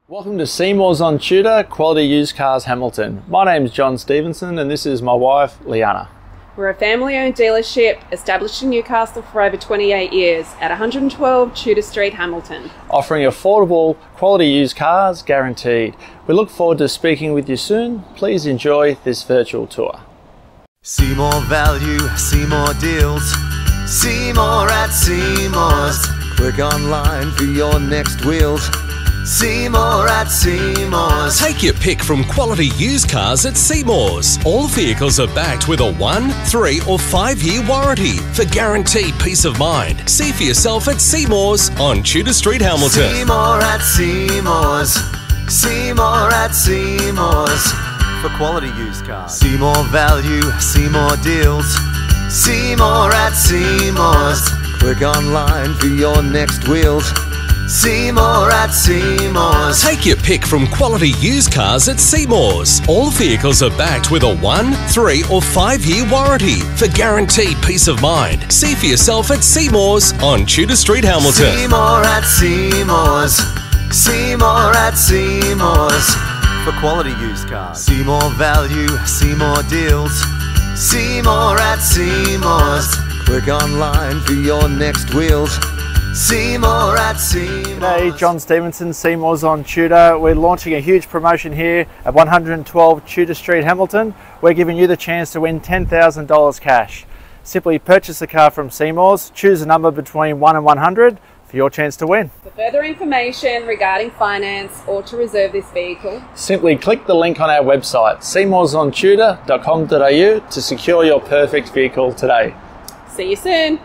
Welcome to Seymour's on T.U.D.O.R, Quality Used Cars Hamilton. My name's John Stevenson and this is my wife, Leanna. We're a family-owned dealership established in Newcastle for over 28 years at 112 Tudor Street, Hamilton. Offering affordable, quality used cars guaranteed. We look forward to speaking with you soon. Please enjoy this virtual tour. See more value, see more deals. See more at Seymour's. Click online for your next wheels. See more at Seymour's. Take your pick from quality used cars at Seymour's. All vehicles are backed with a 1, 3 or 5 year warranty for guaranteed peace of mind. See for yourself at Seymour's on Tudor Street, Hamilton. See more at Seymour's. See more at Seymour's. For quality used cars. See more value, see more deals. See more at Seymour's. Click online for your next wheels. See more at Seymour's. Take your pick from quality used cars at Seymour's. All vehicles are backed with a 1, 3 or 5 year warranty for guaranteed peace of mind. See for yourself at Seymour's on Tudor Street, Hamilton. See more at Seymour's. See more at Seymour's. For quality used cars. See more value, see more deals. See more at Seymour's. Click online for your next wheels. See more at Seymour's. G'day, John Stevenson, Seymour's on T.U.D.O.R. We're launching a huge promotion here at 112 Tudor Street, Hamilton. We're giving you the chance to win $10,000 cash. Simply purchase a car from Seymour's, choose a number between 1 and 100 for your chance to win. For further information regarding finance or to reserve this vehicle, Simply click the link on our website, seymoursontudor.com.au, to secure your perfect vehicle today. see you soon.